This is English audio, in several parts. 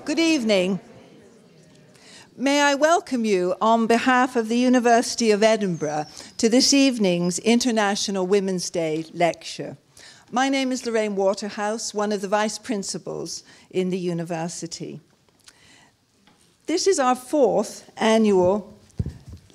Good evening. May I welcome you on behalf of the University of Edinburgh to this evening's International Women's Day lecture. My name is Lorraine Waterhouse, one of the vice principals in the university. This is our fourth annual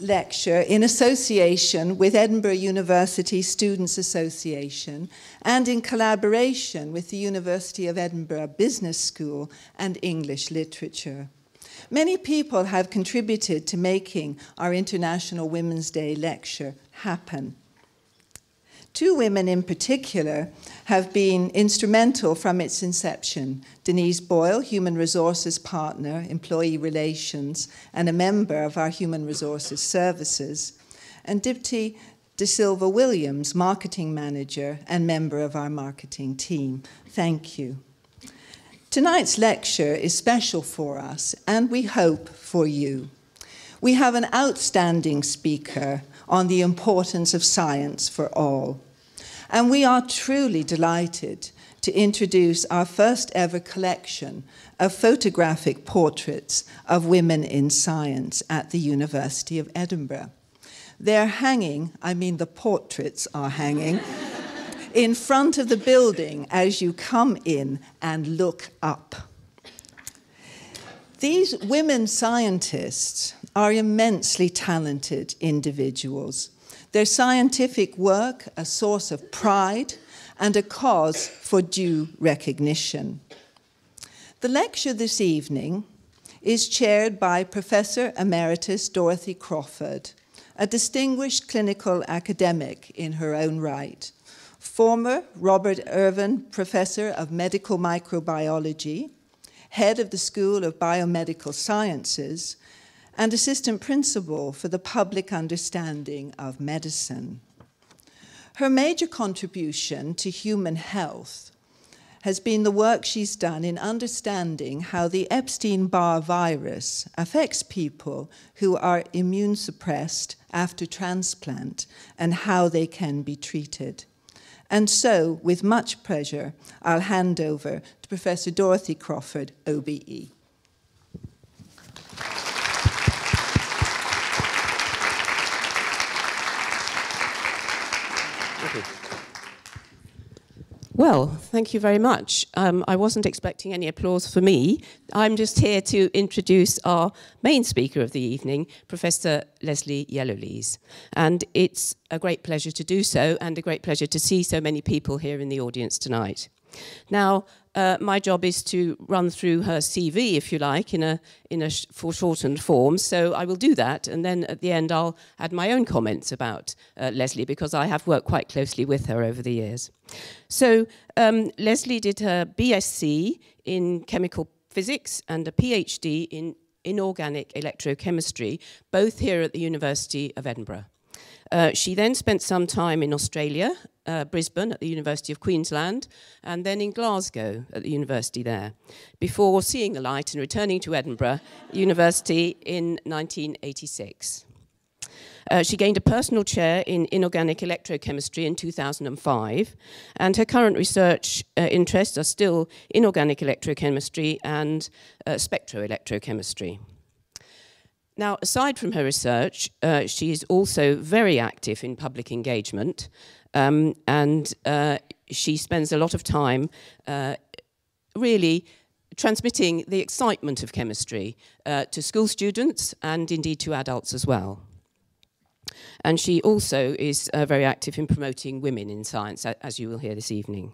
lecture in association with Edinburgh University Students' Association and in collaboration with the University of Edinburgh Business School and English Literature. Many people have contributed to making our International Women's Day lecture happen. Two women in particular have been instrumental from its inception. Denise Boyle, Human Resources Partner, Employee Relations, and a member of our Human Resources Services, and Dipti De Silva Williams, Marketing Manager and member of our marketing team. Thank you. Tonight's lecture is special for us, and we hope for you. We have an outstanding speaker on the importance of science for all. And we are truly delighted to introduce our first ever collection of photographic portraits of women in science at the University of Edinburgh. They're hanging, the portraits are hanging, in front of the building as you come in and look up. These women scientists are immensely talented individuals. Their scientific work a source of pride and a cause for due recognition. The lecture this evening is chaired by Professor Emeritus Dorothy Crawford, a distinguished clinical academic in her own right, former Robert Irvin Professor of Medical Microbiology, head of the School of Biomedical Sciences, and assistant principal for the public understanding of medicine. Her major contribution to human health has been the work she's done in understanding how the Epstein-Barr virus affects people who are immune suppressed after transplant and how they can be treated. And so, with much pleasure, I'll hand over to Professor Dorothy Crawford, OBE. Well, thank you very much. I wasn't expecting any applause for me. I'm just here to introduce our main speaker of the evening, Professor Lesley Yellowlees. And it's a great pleasure to do so, and a great pleasure to see so many people here in the audience tonight. Now, my job is to run through her CV, if you like, in a foreshortened form. So I will do that, and then at the end I'll add my own comments about Lesley, because I have worked quite closely with her over the years. So Lesley did her BSc in chemical physics and a PhD in inorganic electrochemistry, both here at the University of Edinburgh. She then spent some time in Australia, Brisbane at the University of Queensland, and then in Glasgow at the university there, before seeing the light and returning to Edinburgh University in 1986. She gained a personal chair in inorganic electrochemistry in 2005, and her current research interests are still inorganic electrochemistry and spectroelectrochemistry. Now, aside from her research, she is also very active in public engagement, and she spends a lot of time really transmitting the excitement of chemistry to school students and indeed to adults as well. And she also is very active in promoting women in science, as you will hear this evening.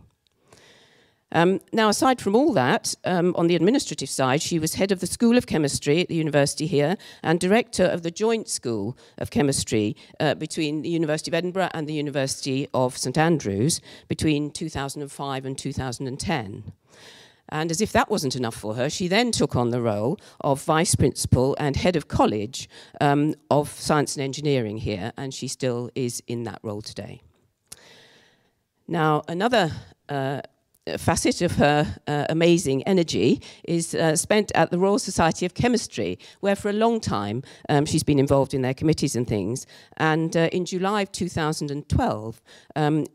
Now, aside from all that, on the administrative side, she was head of the School of Chemistry at the university here and director of the joint School of Chemistry between the University of Edinburgh and the University of St Andrews between 2005 and 2010. And as if that wasn't enough for her, she then took on the role of vice principal and head of college of science and engineering here, and she still is in that role today. Now, another facet of her amazing energy is spent at the Royal Society of Chemistry, where for a long time she's been involved in their committees and things. And in July of 2012,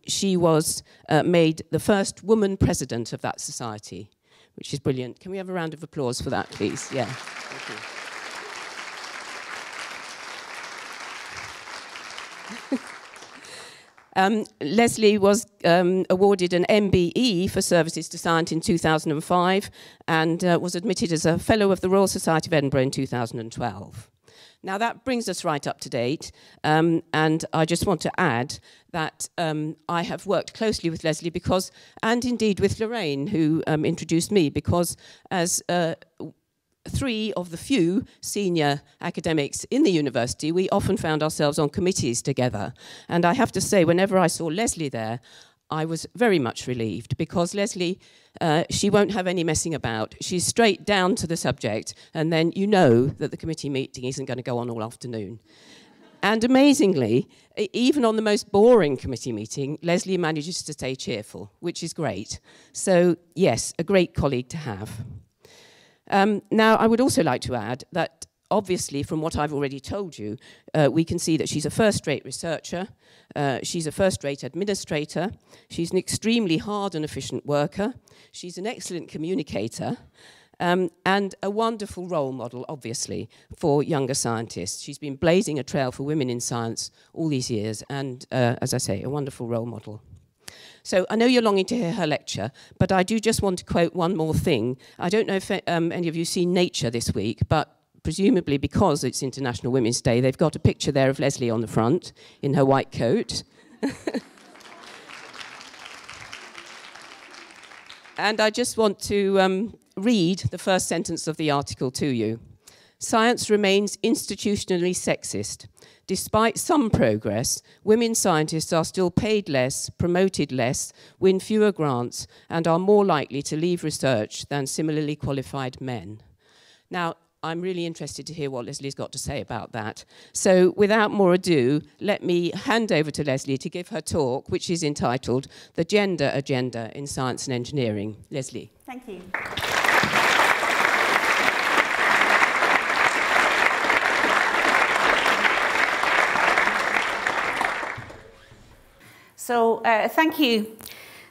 she was made the first woman president of that society, which is brilliant. Can we have a round of applause for that, please? Yeah. Thank you. Lesley was awarded an MBE for services to science in 2005 and was admitted as a Fellow of the Royal Society of Edinburgh in 2012. Now that brings us right up to date, and I just want to add that I have worked closely with Lesley because, and indeed with Lorraine, who introduced me, because as three of the few senior academics in the university, we often found ourselves on committees together. And I have to say, whenever I saw Lesley there, I was very much relieved, because Lesley, she won't have any messing about. She's straight down to the subject, and then you know that the committee meeting isn't going to go on all afternoon. And amazingly, even on the most boring committee meeting, Lesley manages to stay cheerful, which is great. So yes, a great colleague to have. Now, I would also like to add that, obviously, from what I've already told you, we can see that she's a first-rate researcher, she's a first-rate administrator, she's an extremely hard and efficient worker, she's an excellent communicator, and a wonderful role model, obviously, for younger scientists. She's been blazing a trail for women in science all these years, and, as I say, a wonderful role model. So I know you're longing to hear her lecture, but I do just want to quote one more thing. I don't know if any of you seen Nature this week, but presumably because it's International Women's Day, they've got a picture there of Lesley on the front in her white coat. And I just want to read the first sentence of the article to you. Science remains institutionally sexist. Despite some progress, women scientists are still paid less, promoted less, win fewer grants, and are more likely to leave research than similarly qualified men. Now, I'm really interested to hear what Lesley's got to say about that. So, without more ado, let me hand over to Lesley to give her talk, which is entitled The Gender Agenda in Science and Engineering. Lesley. Thank you. So thank you.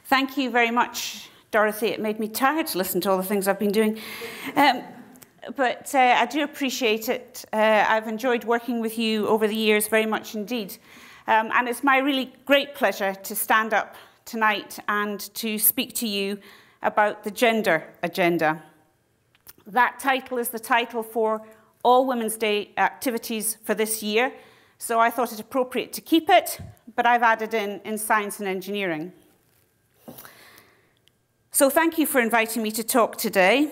Thank you very much, Dorothy. It made me tired to listen to all the things I've been doing. But I do appreciate it. I've enjoyed working with you over the years very much indeed. And it's my really great pleasure to stand up tonight and to speak to you about the gender agenda. That title is the title for all Women's Day activities for this year. So I thought it appropriate to keep it, but I've added in science and engineering. So thank you for inviting me to talk today.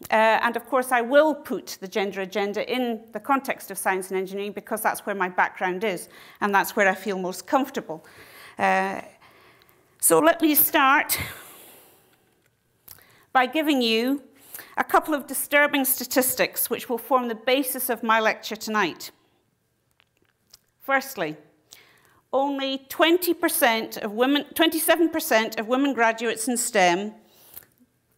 And of course, I will put the gender agenda in the context of science and engineering because that's where my background is, and that's where I feel most comfortable. So let me start by giving you a couple of disturbing statistics which will form the basis of my lecture tonight. Firstly, only 27% of women graduates in STEM,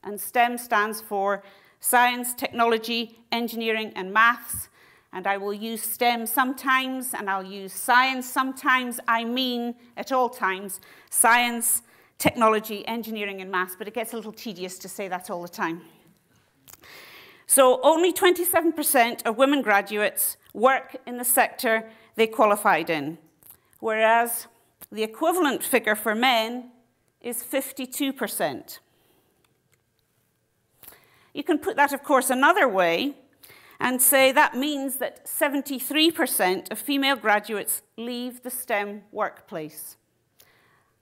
and STEM stands for Science, Technology, Engineering and Maths, and I will use STEM sometimes and I'll use science sometimes. I mean at all times science, technology, engineering and maths, but it gets a little tedious to say that all the time. So only 27% of women graduates work in the sector they qualified in, whereas the equivalent figure for men is 52%. You can put that, of course, another way and say that means that 73% of female graduates leave the STEM workplace.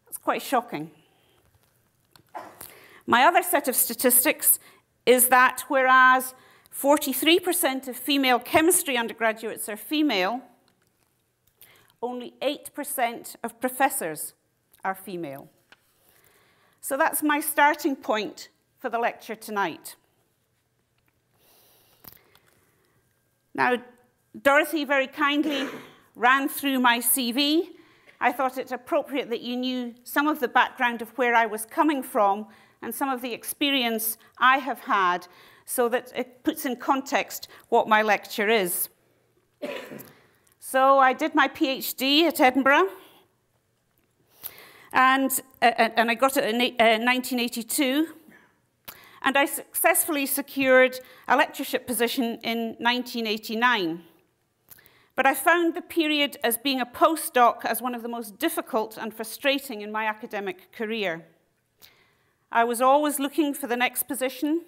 That's quite shocking. My other set of statistics is that whereas 43% of female chemistry undergraduates are female, only 8% of professors are female. So that's my starting point for the lecture tonight. Now, Dorothy very kindly ran through my CV. I thought it appropriate that you knew some of the background of where I was coming from and some of the experience I have had so that it puts in context what my lecture is. So I did my PhD at Edinburgh, and I got it in 1982. and I successfully secured a lectureship position in 1989. But I found the period as being a postdoc as one of the most difficult and frustrating in my academic career. I was always looking for the next position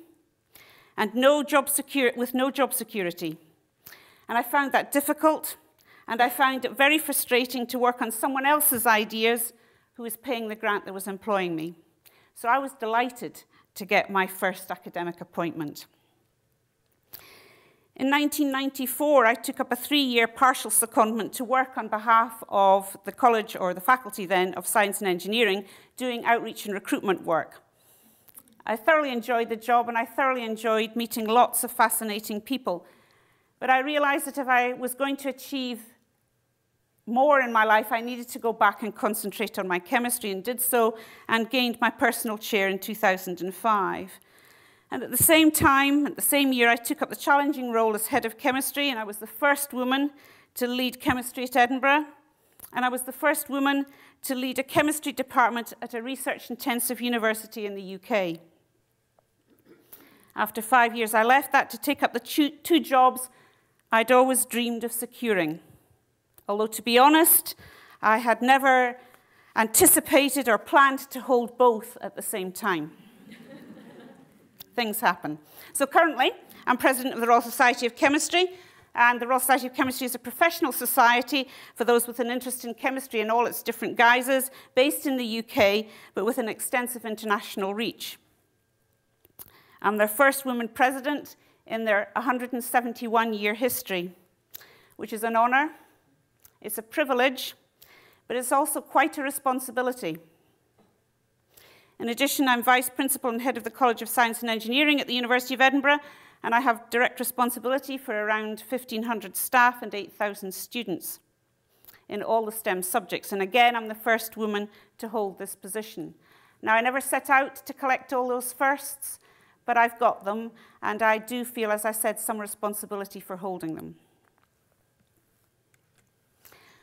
and with no job security. And I found that difficult, and I found it very frustrating to work on someone else's ideas who was paying the grant that was employing me. So I was delighted to get my first academic appointment. In 1994, I took up a 3-year partial secondment to work on behalf of the college, or the faculty then, of Science and Engineering, doing outreach and recruitment work. I thoroughly enjoyed the job, and I thoroughly enjoyed meeting lots of fascinating people. But I realized that if I was going to achieve more in my life, I needed to go back and concentrate on my chemistry, and did so, and gained my personal chair in 2005. And at the same time, at the same year, I took up the challenging role as head of chemistry, and I was the first woman to lead chemistry at Edinburgh, and I was the first woman to lead a chemistry department at a research-intensive university in the UK. After 5 years, I left that to take up the two jobs I'd always dreamed of securing. Although, to be honest, I had never anticipated or planned to hold both at the same time. Things happen. So currently, I'm president of the Royal Society of Chemistry, and the Royal Society of Chemistry is a professional society for those with an interest in chemistry in all its different guises, based in the UK, but with an extensive international reach. I'm their first woman president in their 171-year history, which is an honor, it's a privilege, but it's also quite a responsibility. In addition, I'm vice principal and head of the College of Science and Engineering at the University of Edinburgh, and I have direct responsibility for around 1,500 staff and 8,000 students in all the STEM subjects. And again, I'm the first woman to hold this position. Now, I never set out to collect all those firsts, but I've got them, and I do feel, as I said, some responsibility for holding them.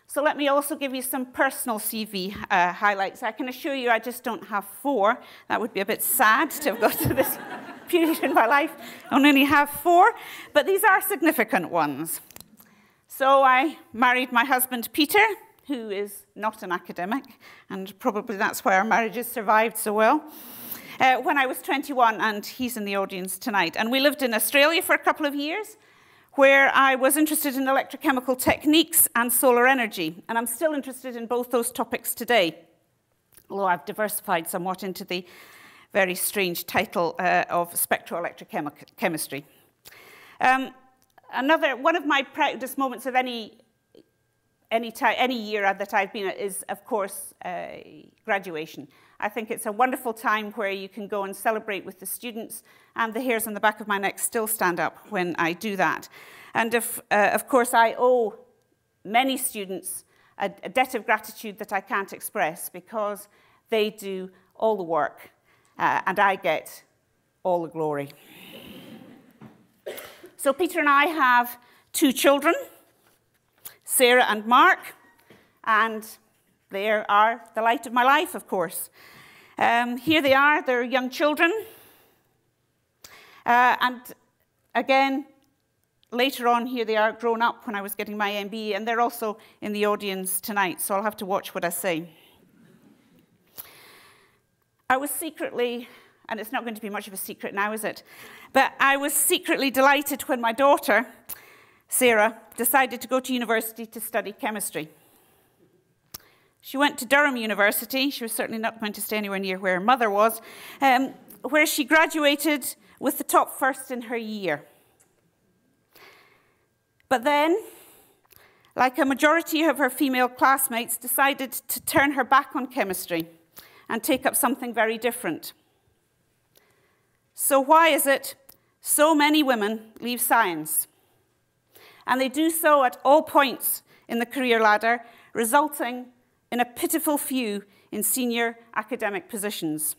So let me also give you some personal CV highlights. I can assure you I just don't have 4. That would be a bit sad to have got to this period in my life. I only have 4, but these are significant ones. So I married my husband, Peter, who is not an academic, and probably that's why our marriage has survived so well, when I was 21, and he's in the audience tonight. And we lived in Australia for a couple of years, where I was interested in electrochemical techniques and solar energy. And I'm still interested in both those topics today, although I've diversified somewhat into the very strange title of spectroelectrochemistry. One of my proudest moments of any year that I've been at is, of course, graduation. I think it's a wonderful time where you can go and celebrate with the students, and the hairs on the back of my neck still stand up when I do that. And of course, I owe many students a debt of gratitude that I can't express, because they do all the work, and I get all the glory. So Peter and I have 2 children, Sarah and Mark, and they are the light of my life, of course. Here they are, they're young children. And again, later on, here they are grown up when I was getting my MBE, and they're also in the audience tonight, so I'll have to watch what I say. I was secretly, and it's not going to be much of a secret now, is it? But I was secretly delighted when my daughter, Sarah, decided to go to university to study chemistry. She went to Durham University. She was certainly not going to stay anywhere near where her mother was, where she graduated with the top first in her year. But then, like a majority of her female classmates, decided to turn her back on chemistry and take up something very different. So why is it so many women leave science? And they do so at all points in the career ladder, resulting in a pitiful few in senior academic positions.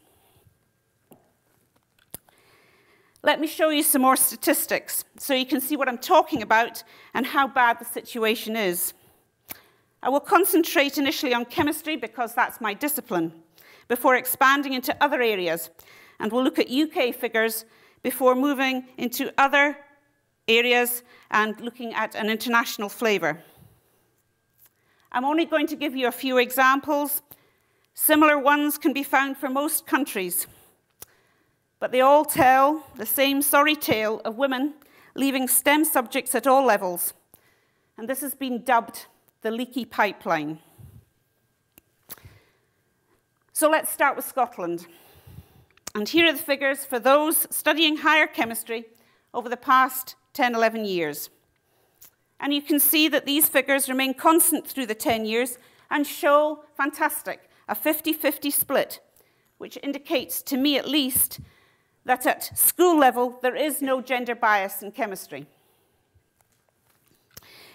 Let me show you some more statistics so you can see what I'm talking about and how bad the situation is. I will concentrate initially on chemistry because that's my discipline, before expanding into other areas. And we'll look at UK figures before moving into other areas and looking at an international flavour. I'm only going to give you a few examples. Similar ones can be found for most countries, but they all tell the same sorry tale of women leaving STEM subjects at all levels. And this has been dubbed the leaky pipeline. So let's start with Scotland. And here are the figures for those studying higher chemistry over the past 10, 11 years. And you can see that these figures remain constant through the 10 years and show, fantastic, a 50-50 split, which indicates, to me at least, that at school level there is no gender bias in chemistry.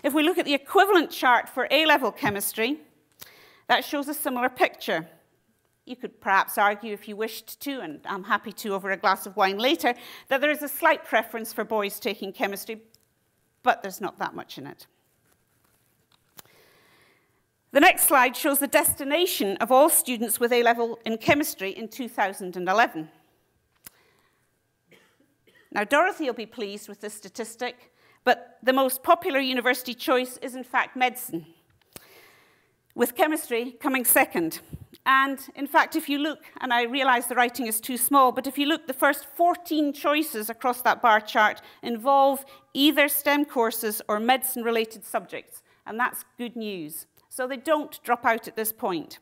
If we look at the equivalent chart for A-level chemistry, that shows a similar picture. You could perhaps argue, if you wished to, and I'm happy to over a glass of wine later, that there is a slight preference for boys taking chemistry, but there's not that much in it. The next slide shows the destination of all students with A-level in chemistry in 2011. Now, Dorothy will be pleased with this statistic, but the most popular university choice is, in fact, medicine, with chemistry coming second. And, in fact, if you look, and I realize the writing is too small, but if you look, the first 14 choices across that bar chart involve either STEM courses or medicine-related subjects, and that's good news. So they don't drop out at this point.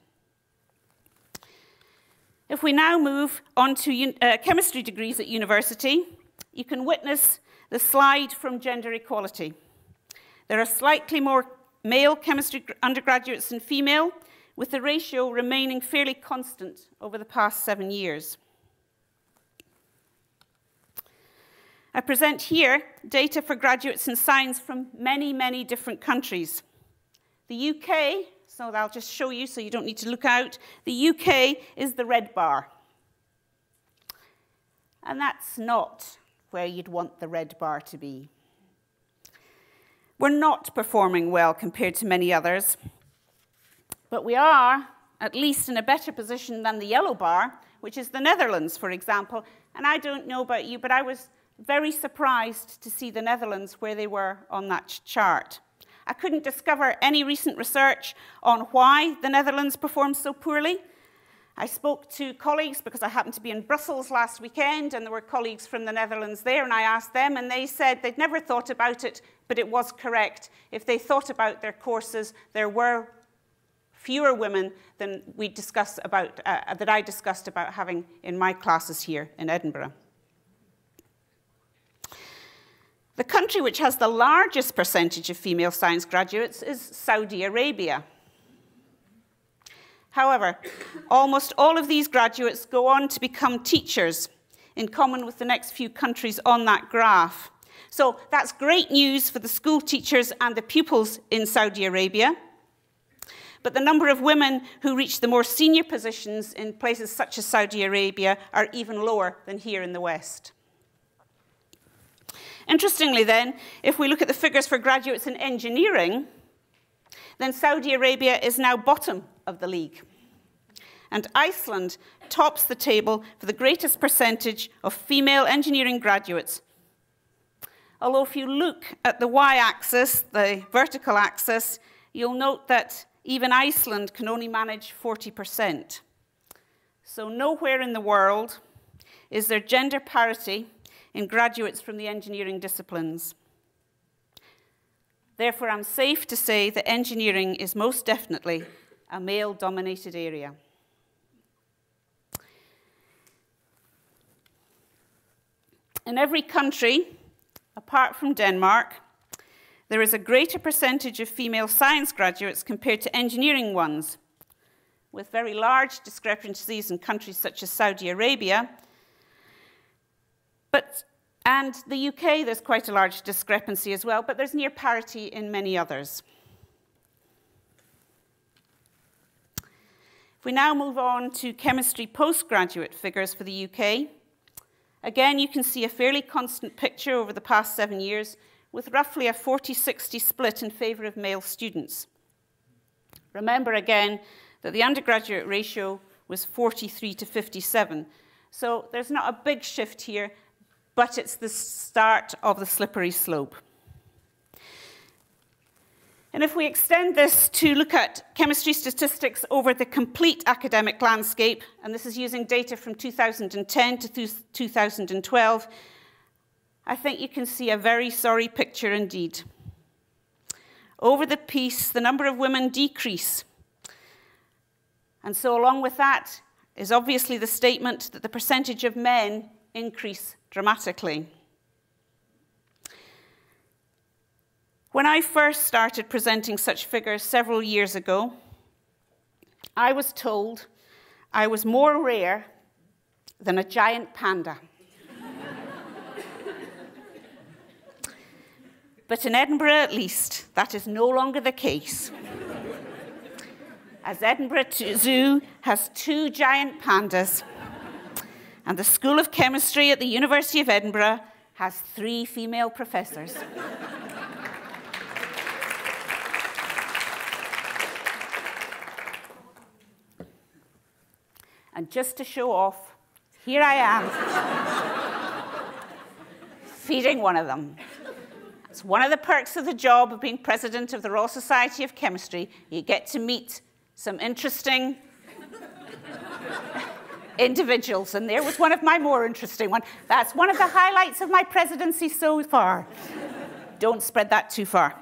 If we now move on to chemistry degrees at university, you can witness the slide from gender equality. There are slightly more male chemistry undergraduates than female, with the ratio remaining fairly constant over the past 7 years. I present here data for graduates in science from many, many different countries. The UK, so I'll just show you so you don't need to look out, the UK is the red bar. And that's not where you'd want the red bar to be. We're not performing well compared to many others, but we are at least in a better position than the yellow bar, which is the Netherlands, for example. And I don't know about you, but I was very surprised to see the Netherlands where they were on that chart. I couldn't discover any recent research on why the Netherlands performed so poorly. I spoke to colleagues because I happened to be in Brussels last weekend, and there were colleagues from the Netherlands there, and I asked them, and they said they'd never thought about it, but it was correct. If they thought about their courses, there were fewer women than we discussed about, that I discussed about having in my classes here in Edinburgh. The country which has the largest percentage of female science graduates is Saudi Arabia. However, almost all of these graduates go on to become teachers, in common with the next few countries on that graph. So that's great news for the school teachers and the pupils in Saudi Arabia. But the number of women who reach the more senior positions in places such as Saudi Arabia are even lower than here in the West. Interestingly then, if we look at the figures for graduates in engineering, then Saudi Arabia is now bottom of the league. And Iceland tops the table for the greatest percentage of female engineering graduates. Although if you look at the y-axis, the vertical axis, you'll note that even Iceland can only manage 40%. So nowhere in the world is there gender parity in graduates from the engineering disciplines. Therefore, I'm safe to say that engineering is most definitely a male-dominated area. In every country, apart from Denmark, there is a greater percentage of female science graduates compared to engineering ones, with very large discrepancies in countries such as Saudi Arabia. And the UK, there's quite a large discrepancy as well, but there's near parity in many others. If we now move on to chemistry postgraduate figures for the UK, again, you can see a fairly constant picture over the past 7 years, with roughly a 40-60 split in favour of male students. Remember again that the undergraduate ratio was 43 to 57. So there's not a big shift here, but it's the start of the slippery slope. And if we extend this to look at chemistry statistics over the complete academic landscape, and this is using data from 2010 to 2012, I think you can see a very sorry picture indeed. Over the piece, the number of women decrease. And so along with that is obviously the statement that the percentage of men increase dramatically. When I first started presenting such figures several years ago, I was told I was more rare than a giant panda. But in Edinburgh, at least, that is no longer the case. As Edinburgh Zoo has 2 giant pandas, and the School of Chemistry at the University of Edinburgh has 3 female professors. And just to show off, here I am, feeding one of them. It's one of the perks of the job of being president of the Royal Society of Chemistry. You get to meet some interesting individuals, and there was one of my more interesting ones. That's one of the highlights of my presidency so far. Don't spread that too far.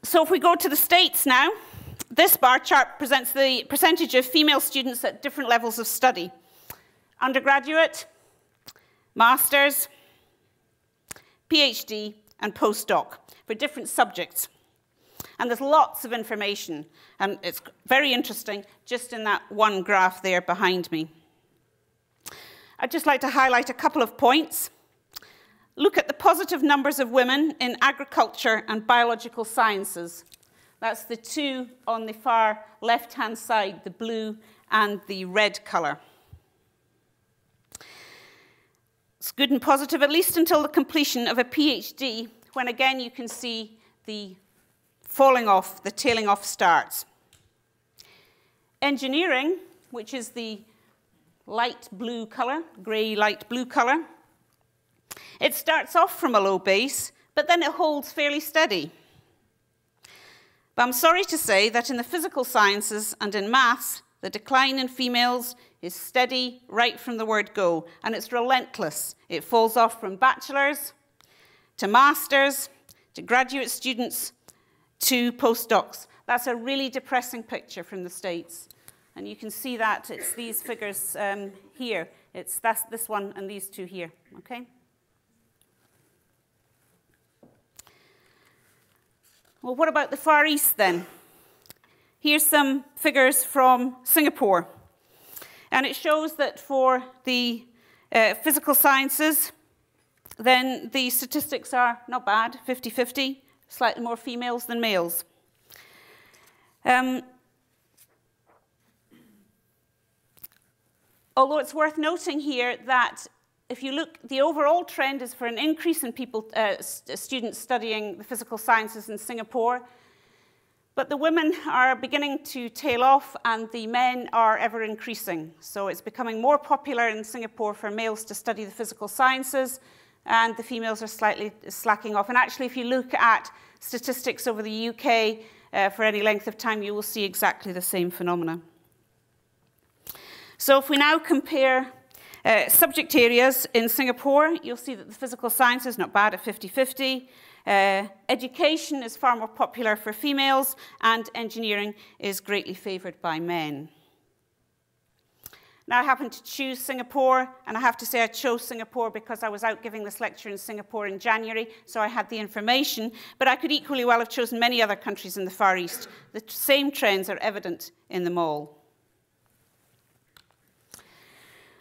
So if we go to the States now, this bar chart presents the percentage of female students at different levels of study. Undergraduate, master's, PhD, and postdoc for different subjects. And there's lots of information, and it's very interesting just in that one graph there behind me. I'd just like to highlight a couple of points. Look at the positive numbers of women in agriculture and biological sciences. That's the 2 on the far left-hand side, the blue and the red color. It's good and positive, at least until the completion of a PhD, when again you can see the falling off, the tailing off starts. Engineering, which is the light blue color, gray light blue color, it starts off from a low base, but then it holds fairly steady. But I'm sorry to say that in the physical sciences and in maths, the decline in females is steady right from the word go, and it's relentless. It falls off from bachelors to masters to graduate students to postdocs. That's a really depressing picture from the States. And you can see that it's these figures here. That's this one and these 2 here, okay? Well, what about the Far East then? Here's some figures from Singapore. And it shows that for the physical sciences, then the statistics are not bad, 50-50, slightly more females than males. Although it's worth noting here that if you look, the overall trend is for an increase in students studying the physical sciences in Singapore, but the women are beginning to tail off and the men are ever increasing. So it's becoming more popular in Singapore for males to study the physical sciences, and the females are slightly slacking off. And actually, if you look at statistics over the UK for any length of time, you will see exactly the same phenomena. So if we now compare subject areas in Singapore, you'll see that the physical sciences is not bad at 50-50. Education is far more popular for females, and engineering is greatly favored by men. Now, I happen to choose Singapore, and I have to say I chose Singapore because I was out giving this lecture in Singapore in January, so I had the information, but I could equally well have chosen many other countries in the Far East. The same trends are evident in them all.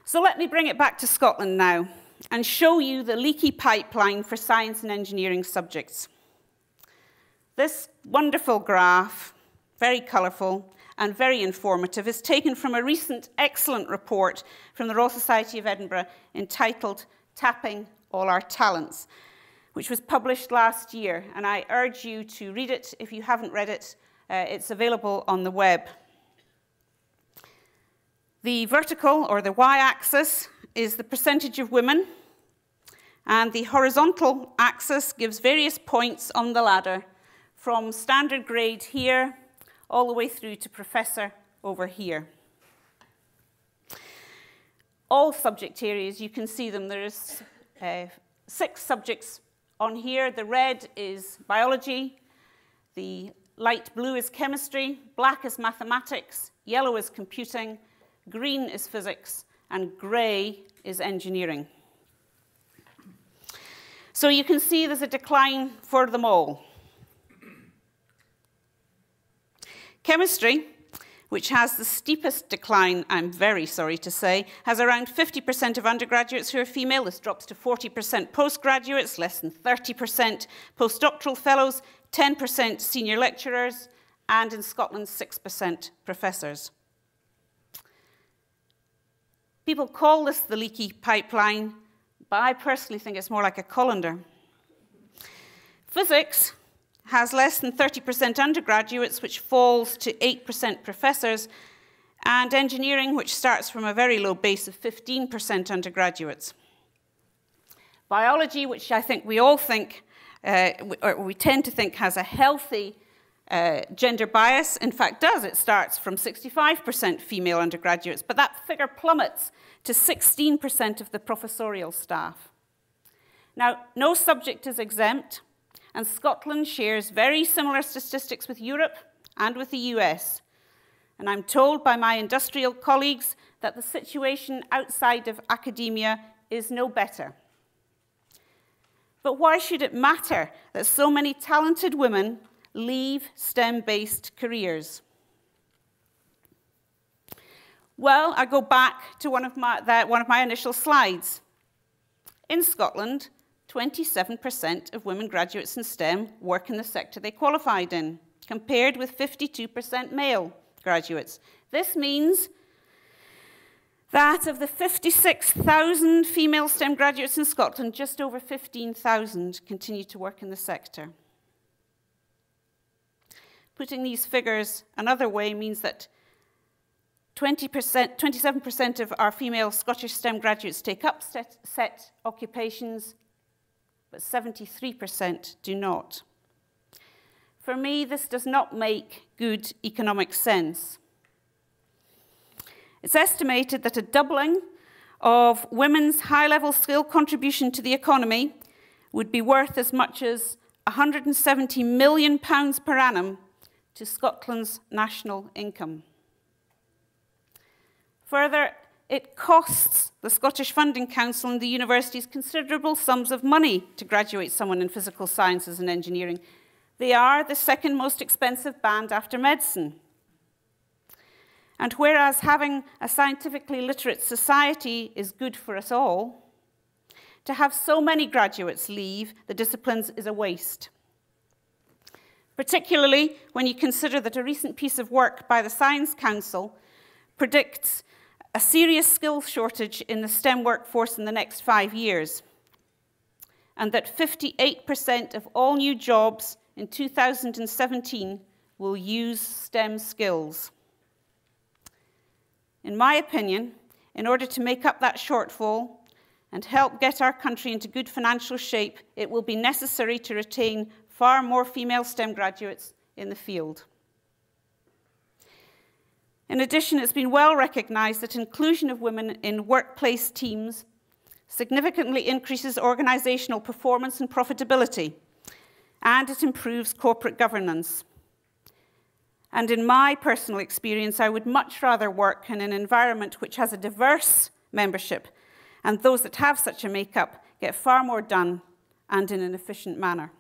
So let me bring it back to Scotland now and show you the leaky pipeline for science and engineering subjects. This wonderful graph, very colourful and very informative, is taken from a recent excellent report from the Royal Society of Edinburgh entitled Tapping All Our Talents, which was published last year, and I urge you to read it if you haven't read it. It's available on the web. The vertical, or the y-axis, is the percentage of women, and the horizontal axis gives various points on the ladder, from standard grade here, all the way through to professor over here. All subject areas, you can see them. There's 6 subjects on here. The red is biology, the light blue is chemistry, black is mathematics, yellow is computing, green is physics, and grey is engineering. So you can see there's a decline for them all. Chemistry, which has the steepest decline, I'm very sorry to say, has around 50% of undergraduates who are female. This drops to 40% postgraduates, less than 30% postdoctoral fellows, 10% senior lecturers, and in Scotland, 6% professors. People call this the leaky pipeline, but I personally think it's more like a colander. Physics has less than 30% undergraduates, which falls to 8% professors, and engineering, which starts from a very low base of 15% undergraduates. Biology, which I think we all think, or we tend to think has a healthy gender bias, in fact does. It starts from 65% female undergraduates, but that figure plummets to 16% of the professorial staff. Now, no subject is exempt, and Scotland shares very similar statistics with Europe and with the US. And I'm told by my industrial colleagues that the situation outside of academia is no better. But why should it matter that so many talented women leave STEM-based careers? Well, I go back to one of my initial slides. In Scotland, 27% of women graduates in STEM work in the sector they qualified in, compared with 52% male graduates. This means that of the 56,000 female STEM graduates in Scotland, just over 15,000 continue to work in the sector. Putting these figures another way means that 27% of our female Scottish STEM graduates take up set occupations, but 73% do not. For me, this does not make good economic sense. It's estimated that a doubling of women's high-level skill contribution to the economy would be worth as much as £170 million per annum to Scotland's national income. Further, it costs the Scottish Funding Council and the universities considerable sums of money to graduate someone in physical sciences and engineering. They are the second most expensive band after medicine. And whereas having a scientifically literate society is good for us all, to have so many graduates leave the disciplines is a waste. Particularly when you consider that a recent piece of work by the Science Council predicts a serious skills shortage in the STEM workforce in the next 5 years, and that 58% of all new jobs in 2017 will use STEM skills. In my opinion, in order to make up that shortfall and help get our country into good financial shape, it will be necessary to retain far more female STEM graduates in the field. In addition, it's been well recognized that inclusion of women in workplace teams significantly increases organizational performance and profitability, and it improves corporate governance. And in my personal experience, I would much rather work in an environment which has a diverse membership, and those that have such a makeup get far more done and in an efficient manner.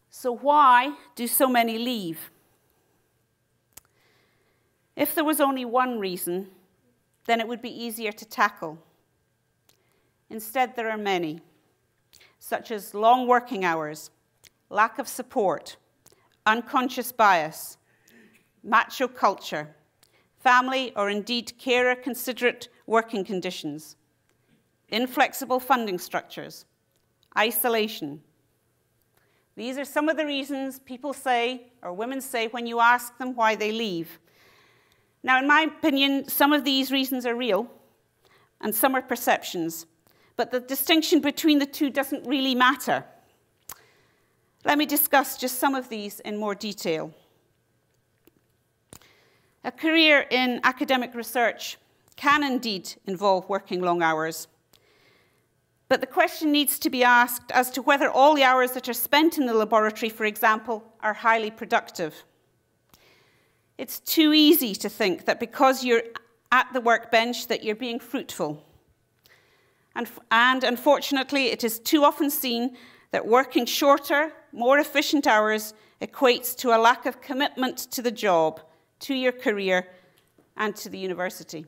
So why do so many leave? If there was only one reason, then it would be easier to tackle. Instead, there are many, such as long working hours, lack of support, unconscious bias, macho culture, family or indeed carer-considerate working conditions, inflexible funding structures, isolation. These are some of the reasons people say, or women say, when you ask them why they leave. Now, in my opinion, some of these reasons are real, and some are perceptions. But the distinction between the two doesn't really matter. Let me discuss just some of these in more detail. A career in academic research can indeed involve working long hours. But the question needs to be asked as to whether all the hours that are spent in the laboratory, for example, are highly productive. It's too easy to think that because you're at the workbench that you're being fruitful. And unfortunately, it is too often seen that working shorter, more efficient hours equates to a lack of commitment to the job, to your career, and to the university.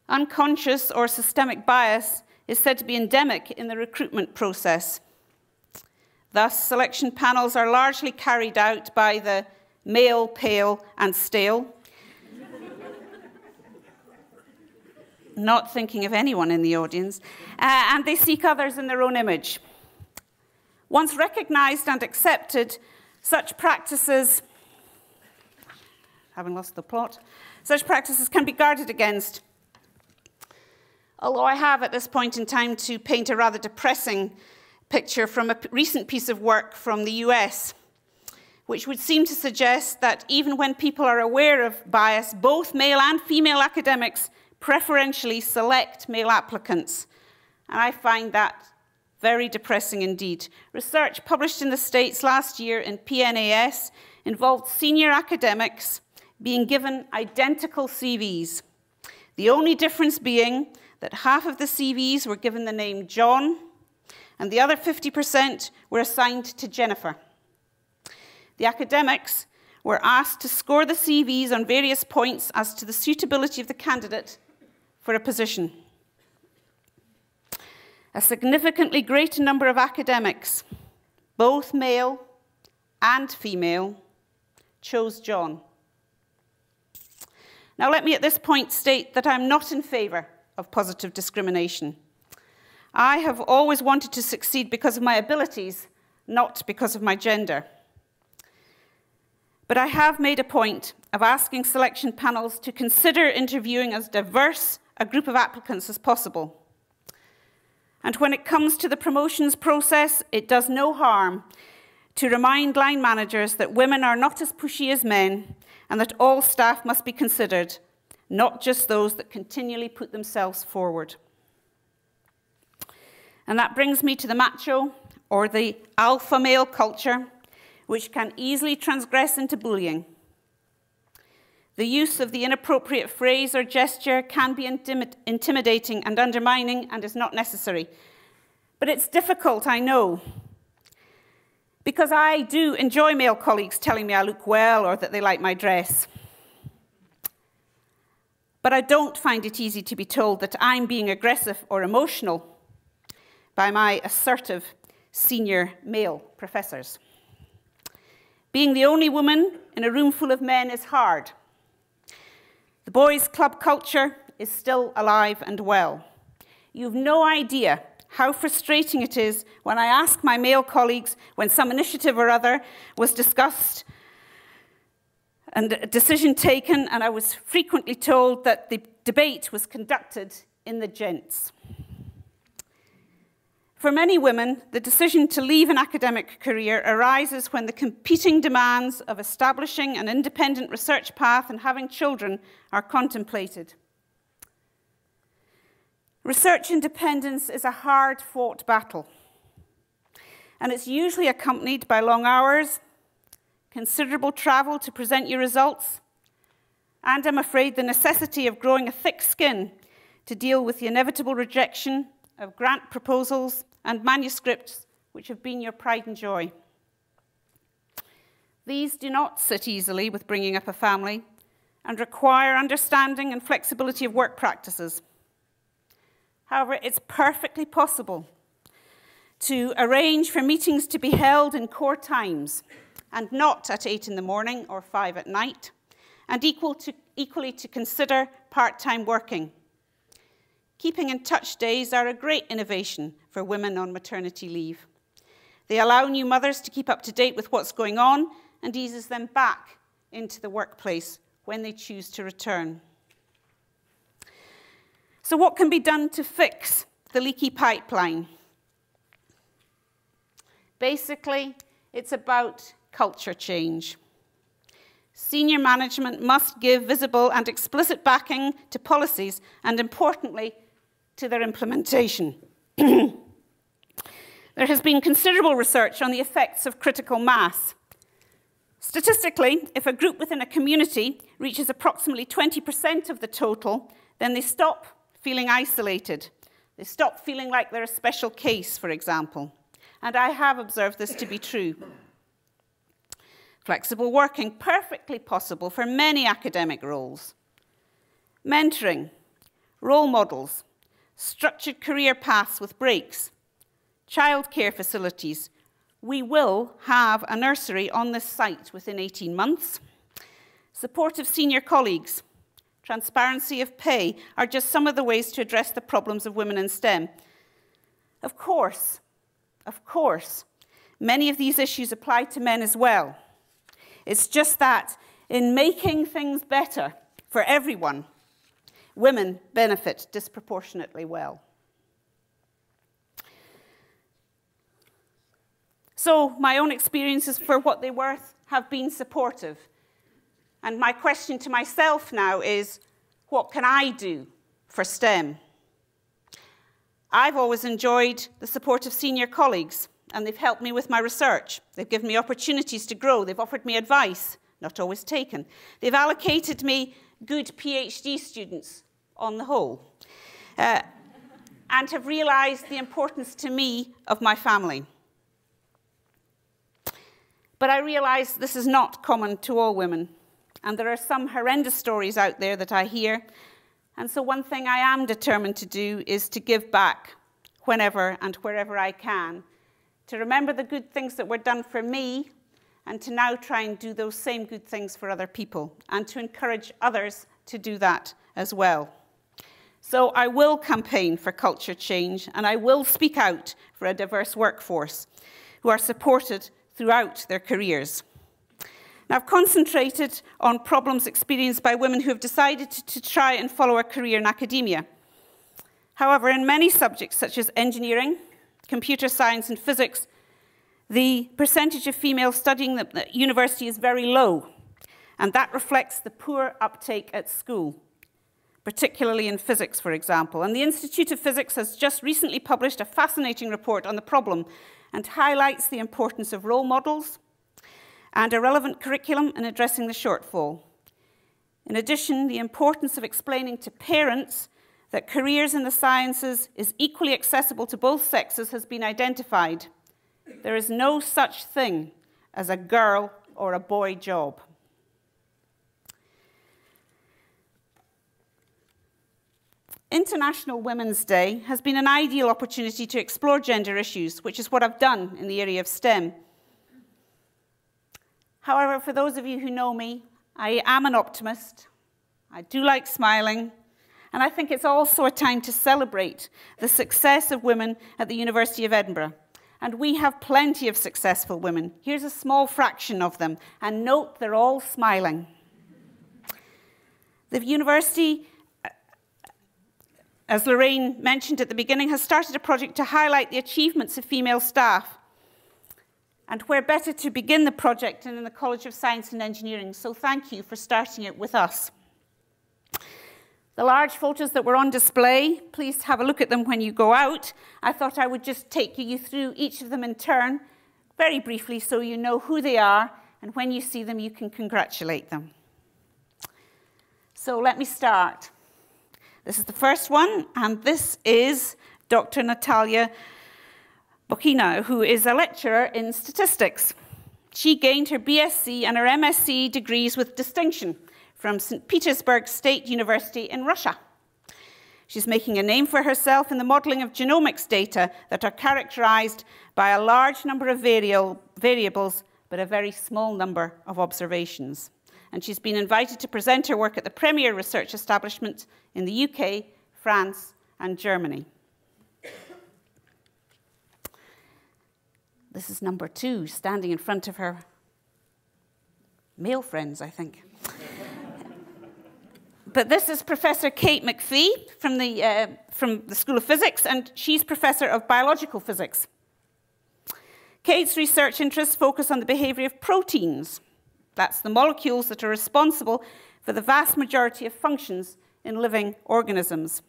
Unconscious or systemic bias is said to be endemic in the recruitment process. Thus, selection panels are largely carried out by the male, pale, and stale. Not thinking of anyone in the audience. And they seek others in their own image. Once recognized and accepted, such practices, having lost the plot, such practices can be guarded against. Although I have at this point in time to paint a rather depressing picture from a recent piece of work from the US, which would seem to suggest that even when people are aware of bias, both male and female academics preferentially select male applicants. And I find that very depressing indeed. Research published in the States last year in PNAS involved senior academics being given identical CVs. The only difference being that half of the CVs were given the name John, and the other 50% were assigned to Jennifer. The academics were asked to score the CVs on various points as to the suitability of the candidate for a position. A significantly greater number of academics, both male and female, chose John. Now, let me at this point state that I'm not in favor of positive discrimination. I have always wanted to succeed because of my abilities, not because of my gender. But I have made a point of asking selection panels to consider interviewing as diverse a group of applicants as possible. And when it comes to the promotions process, it does no harm to remind line managers that women are not as pushy as men and that all staff must be considered, not just those that continually put themselves forward. And that brings me to the macho or the alpha male culture, which can easily transgress into bullying. The use of the inappropriate phrase or gesture can be intimidating and undermining and is not necessary. But it's difficult, I know, because I do enjoy male colleagues telling me I look well or that they like my dress. But I don't find it easy to be told that I'm being aggressive or emotional by my assertive senior male professors. Being the only woman in a room full of men is hard. The boys' club culture is still alive and well. You've no idea how frustrating it is when I ask my male colleagues when some initiative or other was discussed and a decision taken, and I was frequently told that the debate was conducted in the gents. For many women, the decision to leave an academic career arises when the competing demands of establishing an independent research path and having children are contemplated. Research independence is a hard-fought battle, and it's usually accompanied by long hours, considerable travel to present your results, and I'm afraid the necessity of growing a thick skin to deal with the inevitable rejection of grant proposals and manuscripts which have been your pride and joy. These do not sit easily with bringing up a family and require understanding and flexibility of work practices. However, it's perfectly possible to arrange for meetings to be held in core times and not at 8 in the morning or 5 at night, and equally to consider part-time working. Keeping in touch days are a great innovation for women on maternity leave. They allow new mothers to keep up to date with what's going on and eases them back into the workplace when they choose to return. So what can be done to fix the leaky pipeline? Basically, it's about culture change. Senior management must give visible and explicit backing to policies and, importantly, to their implementation. There has been considerable research on the effects of critical mass. Statistically, if a group within a community reaches approximately 20% of the total, then they stop feeling isolated. They stop feeling like they're a special case, for example. And I have observed this to be true. Flexible working, perfectly possible for many academic roles. Mentoring, role models, structured career paths with breaks, childcare facilities. We will have a nursery on this site within 18 months. Supportive senior colleagues, transparency of pay are just some of the ways to address the problems of women in STEM. Of course, many of these issues apply to men as well. It's just that in making things better for everyone, women benefit disproportionately well. So my own experiences, for what they're worth, have been supportive. And my question to myself now is, what can I do for STEM? I've always enjoyed the support of senior colleagues, and they've helped me with my research. They've given me opportunities to grow. They've offered me advice, not always taken. They've allocated me good PhD students on the whole, and have realized the importance to me of my family. But I realize this is not common to all women, and there are some horrendous stories out there that I hear. And so one thing I am determined to do is to give back whenever and wherever I can, to remember the good things that were done for me, and to now try and do those same good things for other people, and to encourage others to do that as well. So I will campaign for culture change, and I will speak out for a diverse workforce who are supported throughout their careers. Now, I've concentrated on problems experienced by women who have decided to try and follow a career in academia. However, in many subjects such as engineering, computer science, and physics, the percentage of females studying at university is very low, and that reflects the poor uptake at school, particularly in physics, for example. And the Institute of Physics has just recently published a fascinating report on the problem and highlights the importance of role models and a relevant curriculum in addressing the shortfall. In addition, the importance of explaining to parents that careers in the sciences is equally accessible to both sexes has been identified. There is no such thing as a girl or a boy job. International Women's Day has been an ideal opportunity to explore gender issues, which is what I've done in the area of STEM. However, for those of you who know me, I am an optimist. I do like smiling. And I think it's also a time to celebrate the success of women at the University of Edinburgh. And we have plenty of successful women. Here's a small fraction of them. And note, they're all smiling. The university, as Lorraine mentioned at the beginning, has started a project to highlight the achievements of female staff. And where better to begin the project than in the College of Science and Engineering. So thank you for starting it with us. The large photos that were on display, please have a look at them when you go out. I thought I would just take you through each of them in turn, very briefly, so you know who they are, and when you see them, you can congratulate them. So let me start. This is the first one, and this is Dr. Natalia Pokeno, who is a lecturer in statistics. She gained her BSc and her MSc degrees with distinction from St. Petersburg State University in Russia. She's making a name for herself in the modeling of genomics data that are characterized by a large number of variables, but a very small number of observations. And she's been invited to present her work at the premier research establishment in the UK, France, and Germany. This is number 2, standing in front of her male friends, I think. But this is Professor Kate McPhee from the School of Physics, and she's Professor of Biological Physics. Kate's research interests focus on the behavior of proteins. That's the molecules that are responsible for the vast majority of functions in living organisms.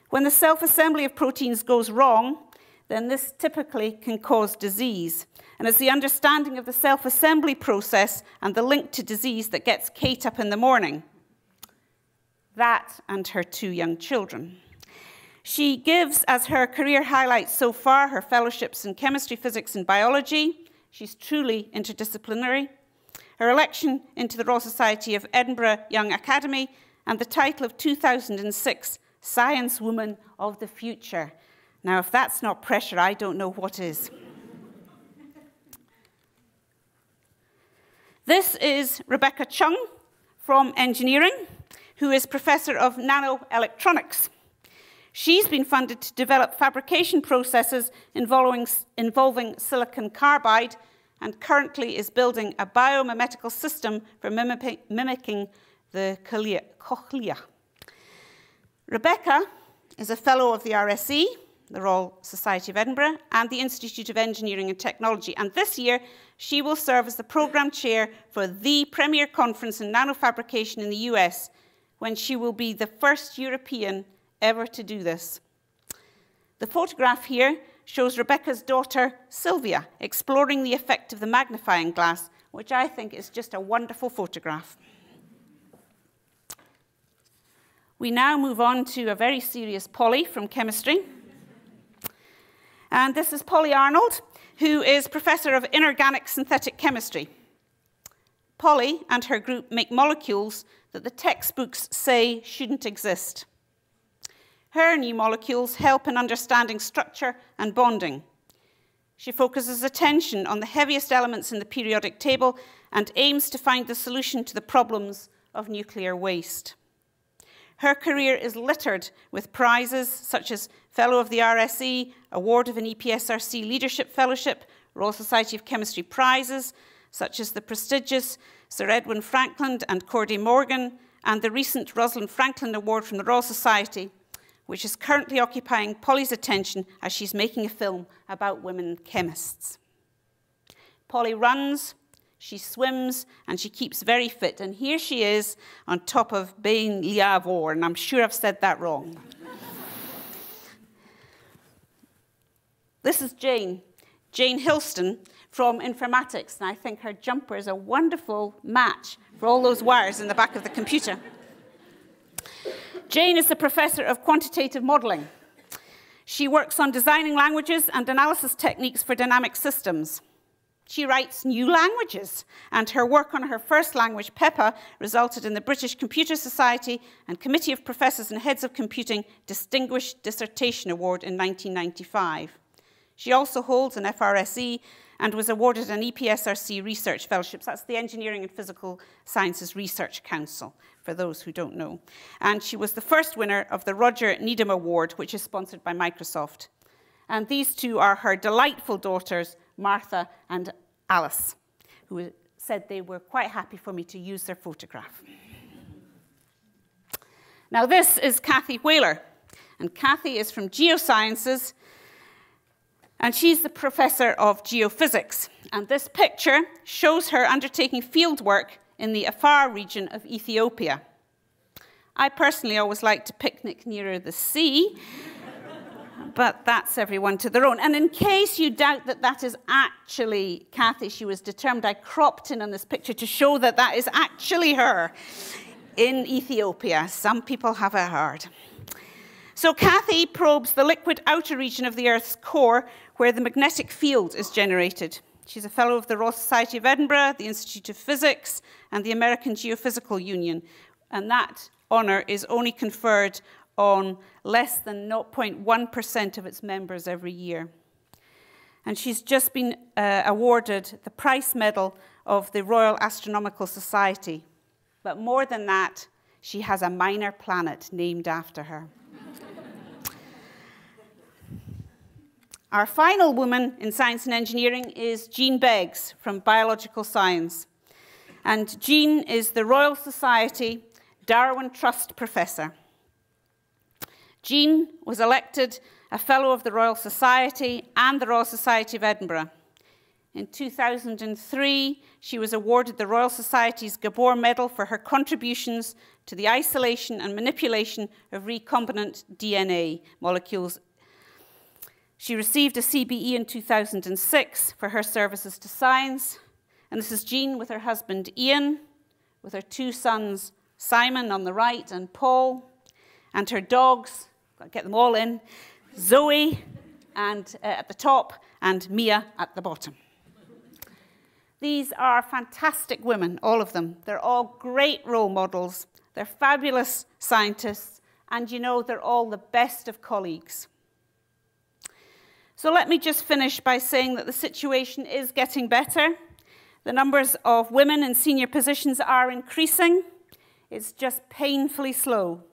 When the self-assembly of proteins goes wrong, then this typically can cause disease. And it's the understanding of the self-assembly process and the link to disease that gets Kate up in the morning. That and her 2 young children. She gives, as her career highlights so far, her fellowships in chemistry, physics, and biology. She's truly interdisciplinary. Her election into the Royal Society of Edinburgh Young Academy, and the title of 2006 Science Woman of the Future. Now, if that's not pressure, I don't know what is. This is Rebecca Chung from engineering, who is Professor of Nanoelectronics. She's been funded to develop fabrication processes involving silicon carbide, and currently is building a biomimetical system for mimicking the cochlea. Rebecca is a fellow of the RSE, the Royal Society of Edinburgh, and the Institute of Engineering and Technology. And this year, she will serve as the program chair for the premier conference in nanofabrication in the US, when she will be the first European ever to do this. The photograph here shows Rebecca's daughter, Sylvia, exploring the effect of the magnifying glass, which I think is just a wonderful photograph. We now move on to a very serious Polly from chemistry. And this is Polly Arnold, who is Professor of Inorganic Synthetic Chemistry. Polly and her group make molecules that the textbooks say shouldn't exist. Her new molecules help in understanding structure and bonding. She focuses attention on the heaviest elements in the periodic table and aims to find the solution to the problems of nuclear waste. Her career is littered with prizes such as Fellow of the RSE, Award of an EPSRC Leadership Fellowship, Royal Society of Chemistry prizes, such as the prestigious Sir Edwin Frankland and Corday Morgan, and the recent Rosalind Franklin Award from the Royal Society, which is currently occupying Polly's attention as she's making a film about women chemists. Polly runs, she swims, and she keeps very fit. And here she is on top of Bain Liavor, and I'm sure I've said that wrong. This is Jane Hilston from informatics, and I think her jumper is a wonderful match for all those wires in the back of the computer. Jane is the Professor of Quantitative Modeling. She works on designing languages and analysis techniques for dynamic systems. She writes new languages, and her work on her first language, Peppa, resulted in the British Computer Society and Committee of Professors and Heads of Computing Distinguished Dissertation Award in 1995. She also holds an FRSE and was awarded an EPSRC Research Fellowship. That's the Engineering and Physical Sciences Research Council, for those who don't know. And she was the first winner of the Roger Needham Award, which is sponsored by Microsoft. And these two are her delightful daughters, Martha and Alice, who said they were quite happy for me to use their photograph. Now, this is Kathy Whaler, and Kathy is from Geosciences, and she's the Professor of Geophysics. And this picture shows her undertaking field work in the Afar region of Ethiopia. I personally always like to picnic nearer the sea, but that's everyone to their own. And in case you doubt that that is actually Kathy, she was determined. I cropped in on this picture to show that that is actually her in Ethiopia. Some people have it hard. So Kathy probes the liquid outer region of the Earth's core, where the magnetic field is generated. She's a fellow of the Royal Society of Edinburgh, the Institute of Physics, and the American Geophysical Union. And that honour is only conferred on less than 0.1% of its members every year. And she's just been awarded the Price Medal of the Royal Astronomical Society. But more than that, she has a minor planet named after her. Our final woman in science and engineering is Jean Beggs from biological science. And Jean is the Royal Society Darwin Trust Professor. Jean was elected a Fellow of the Royal Society and the Royal Society of Edinburgh. In 2003, she was awarded the Royal Society's Gabor Medal for her contributions to the isolation and manipulation of recombinant DNA molecules. She received a CBE in 2006 for her services to science. And this is Jean with her husband Ian, with her 2 sons, Simon on the right and Paul, and her dogs, I'll get them all in, Zoe and at the top, and Mia at the bottom. These are fantastic women, all of them. They're all great role models. They're fabulous scientists, and you know, they're all the best of colleagues. So let me just finish by saying that the situation is getting better. The numbers of women in senior positions are increasing. It's just painfully slow.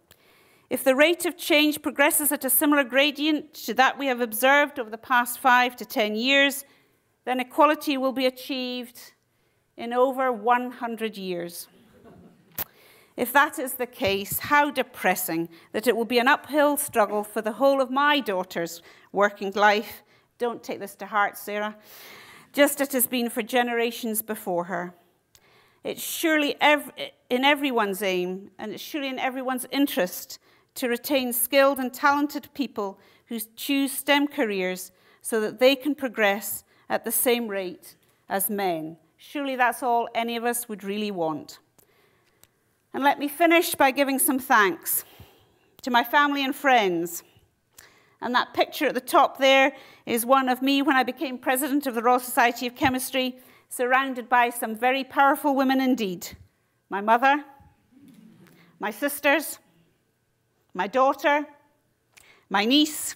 If the rate of change progresses at a similar gradient to that we have observed over the past 5 to 10 years, then equality will be achieved in over 100 years. If that is the case, how depressing that it will be an uphill struggle for the whole of my daughter's working life. Don't take this to heart, Sarah. Just as it has been for generations before her. It's surely in everyone's aim, and it's surely in everyone's interest to retain skilled and talented people who choose STEM careers so that they can progress at the same rate as men. Surely that's all any of us would really want. And let me finish by giving some thanks to my family and friends. And that picture at the top there is one of me when I became president of the Royal Society of Chemistry, surrounded by some very powerful women indeed. My mother, my sisters, my daughter, my niece,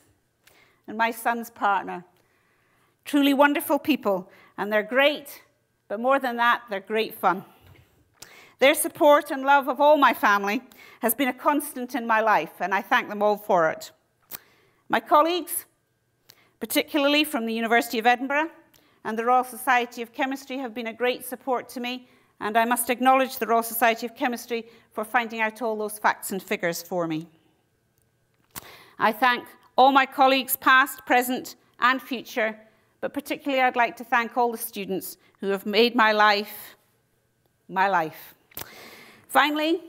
and my son's partner. Truly wonderful people, and they're great, but more than that, they're great fun. Their support and love of all my family has been a constant in my life, and I thank them all for it. My colleagues, particularly from the University of Edinburgh and the Royal Society of Chemistry, have been a great support to me, and I must acknowledge the Royal Society of Chemistry for finding out all those facts and figures for me. I thank all my colleagues, past, present, and future, but particularly I'd like to thank all the students who have made my life my life. Finally,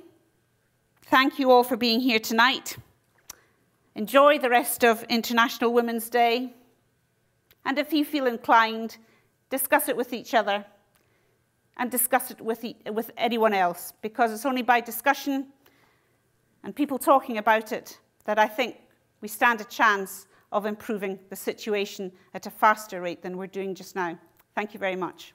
thank you all for being here tonight. Enjoy the rest of International Women's Day, and if you feel inclined, discuss it with each other and discuss it with anyone else, because it's only by discussion and people talking about it that I think we stand a chance of improving the situation at a faster rate than we're doing just now. Thank you very much.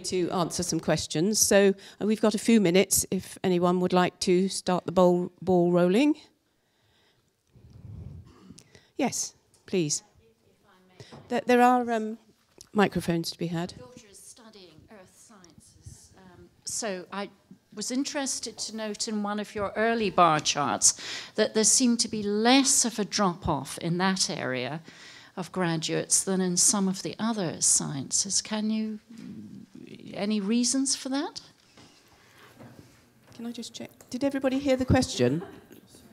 To answer some questions. So we've got a few minutes if anyone would like to start the ball rolling. Yes, please. There are microphones to be had. My daughter is studying earth sciences. So I was interested to note in one of your early bar charts that there seemed to be less of a drop-off in that area of graduates than in some of the other sciences. Any reasons for that? Can I just check? Did everybody hear the question?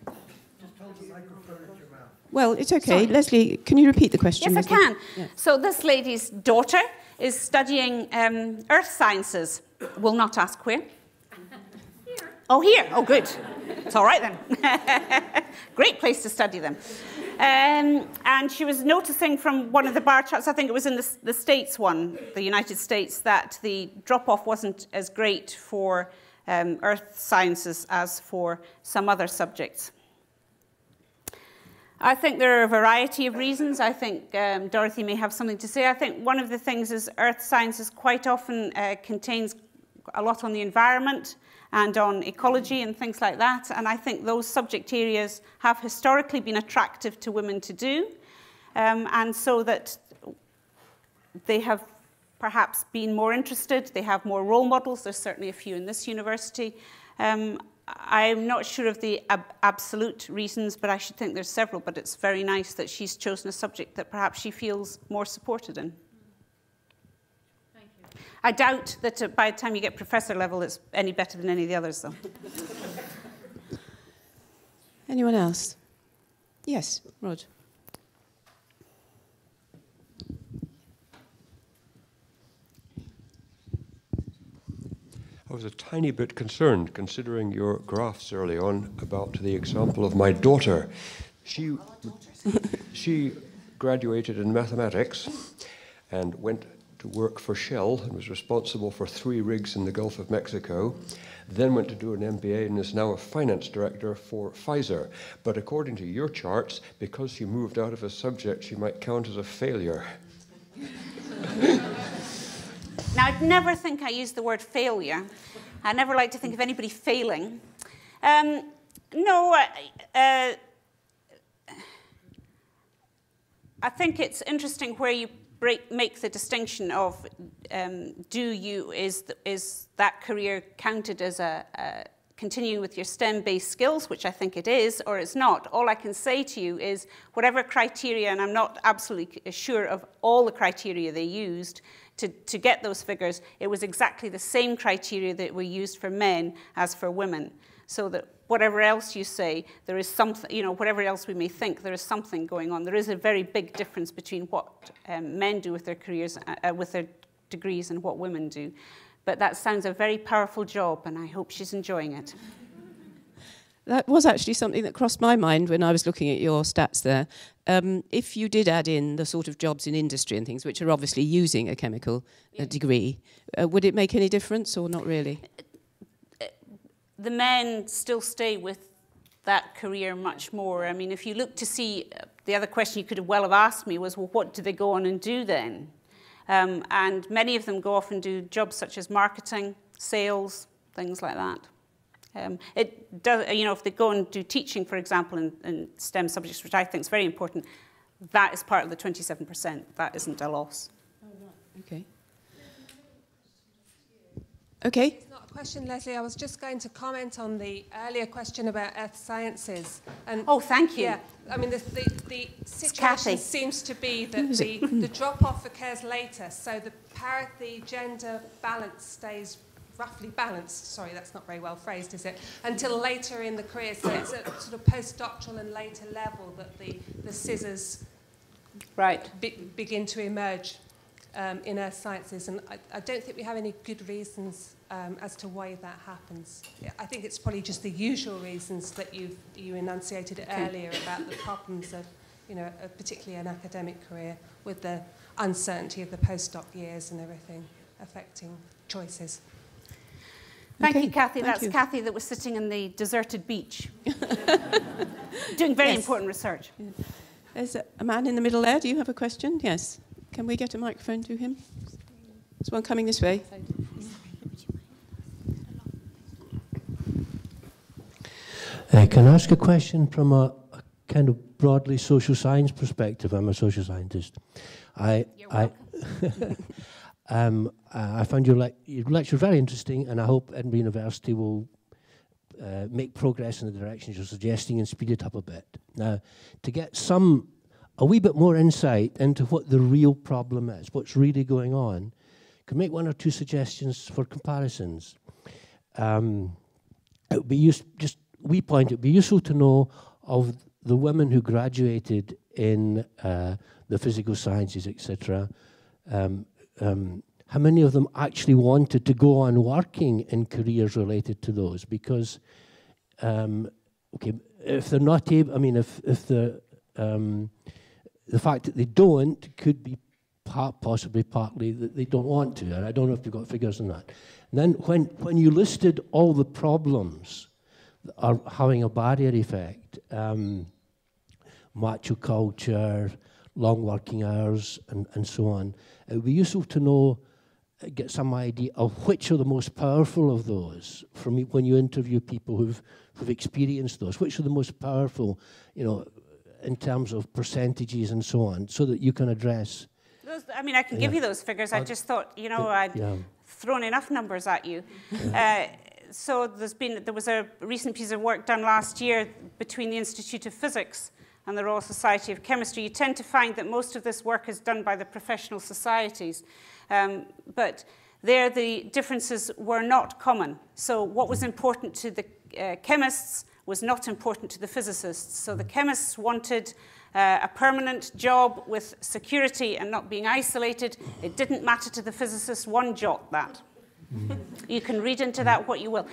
Just hold the microphone at your mouth. Well, it's okay. Sorry. Leslie, can you repeat the question? Yes, Leslie? I can. Yeah. So this lady's daughter is studying earth sciences. Will not ask where. Here. Oh, here. Oh, good. It's all right then. Great place to study them. And she was noticing from one of the bar charts, I think it was in the States one, the United States, that the drop-off wasn't as great for earth sciences as for some other subjects. I think there are a variety of reasons. I think Dorothy may have something to say. I think one of the things is earth sciences quite often contains a lot on the environment and on ecology and things like that. And I think those subject areas have historically been attractive to women to do. and so that they have perhaps been more interested, they have more role models. There's certainly a few in this university. I'm not sure of the absolute reasons, but I should think there's several, but it's very nice that she's chosen a subject that perhaps she feels more supported in. Thank you. I doubt that by the time you get professor level, it's any better than any of the others, though. Anyone else? Yes, Rod. I was a tiny bit concerned, considering your graphs early on about the example of my daughter. She graduated in mathematics and went to work for Shell and was responsible for 3 rigs in the Gulf of Mexico, then went to do an MBA and is now a finance director for Pfizer. But according to your charts, because she moved out of a subject, she might count as a failure. Now, I'd never think I use the word failure. I never like to think of anybody failing. No, I think it's interesting where you make the distinction of is that career counted as continuing with your STEM-based skills, which I think it is, or it's not. All I can say to you is whatever criteria, and I'm not absolutely sure of all the criteria they used to get those figures, it was exactly the same criteria that were used for men as for women. So that whatever else you say, there is something, you know, whatever else we may think, there is something going on. There is a very big difference between what men do with their careers, with their degrees, and what women do. But that sounds a very powerful job, and I hope she's enjoying it. That was actually something that crossed my mind when I was looking at your stats there. If you did add in the sort of jobs in industry and things, which are obviously using a chemical degree, would it make any difference or not really? The men still stay with that career much more. I mean, if you look to see, the other question you could have well have asked me was, well, what do they go on and do then? And many of them go off and do jobs such as marketing, sales, things like that. It does, you know, if they go and do teaching, for example, in STEM subjects, which I think is very important, that is part of the 27%. That isn't a loss. Oh, right. Okay. Okay. It's not a question, Lesley. I was just going to comment on the earlier question about earth sciences. And oh, thank you. Yeah, I mean, the situation seems to be that the drop-off occurs later, so the gender balance stays roughly balanced. Sorry, that's not very well phrased, is it? Until later in the career, so it's at sort of postdoctoral and later level that the scissors begin to emerge in earth sciences, and I don't think we have any good reasons as to why that happens. I think it's probably just the usual reasons that you enunciated earlier about the problems of, you know, particularly an academic career with the uncertainty of the postdoc years and everything affecting choices. Thank you, Kathy. That's Kathy that was sitting in the deserted beach, doing very important research. There's a man in the middle there. Do you have a question? Yes. Can we get a microphone to him? There's one coming this way. Can I ask a question from a kind of broadly social science perspective? I'm a social scientist. You're welcome. I found your lecture very interesting, and I hope Edinburgh University will make progress in the directions you're suggesting and speed it up a bit. Now, to get a wee bit more insight into what the real problem is, what's really going on, can make 1 or 2 suggestions for comparisons. It would be it would be useful to know of the women who graduated in the physical sciences, etc. How many of them actually wanted to go on working in careers related to those? Because, if they're not able, I mean, if the fact that they don't could be possibly partly that they don't want to, and I don't know if you've got figures on that. And then when you listed all the problems that are having a barrier effect, macho culture, long working hours, and so on, it would be useful to know, get some idea of which are the most powerful of those from when you interview people who've experienced those. Which are the most powerful, you know, in terms of percentages and so on, so that you can address? I mean, I can give you those figures. I just thought, you know, I'd thrown enough numbers at you. So there was a recent piece of work done last year between the Institute of Physics and the Royal Society of Chemistry. You tend to find that most of this work is done by the professional societies, but there the differences were not common. So what was important to the chemists was not important to the physicists. So the chemists wanted a permanent job with security and not being isolated. It didn't matter to the physicists one jot that. You can read into that what you will.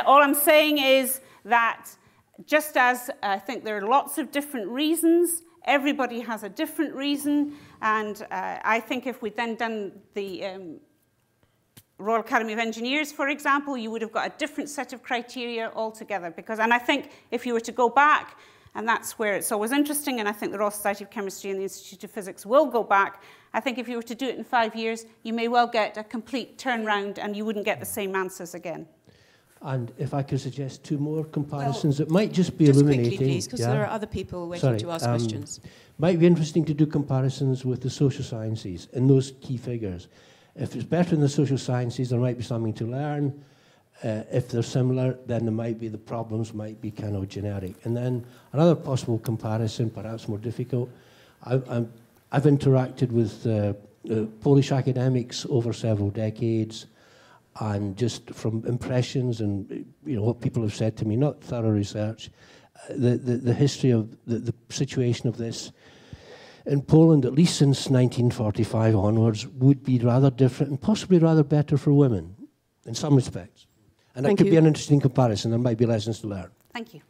All I'm saying is that just as I think there are lots of different reasons, everybody has a different reason, and I think if we'd then done the Royal Academy of Engineers, for example, you would have got a different set of criteria altogether. And I think if you were to go back, and that's where it's always interesting, and I think the Royal Society of Chemistry and the Institute of Physics will go back, I think if you were to do it in 5 years, you may well get a complete turnaround and you wouldn't get the same answers again. And if I could suggest 2 more comparisons that might just be illuminating. Quickly, please, because there are other people waiting to ask questions. Might be interesting to do comparisons with the social sciences in those key figures. If it's better in the social sciences, there might be something to learn. If they're similar, then there might be the problems might be kind of generic. And then another possible comparison, perhaps more difficult. I've interacted with Polish academics over several decades, and just from impressions and what people have said to me, not thorough research, the history of the situation of this in Poland, at least since 1945 onwards, would be rather different and possibly rather better for women in some respects. And that could be an interesting comparison. There might be lessons to learn. Thank you.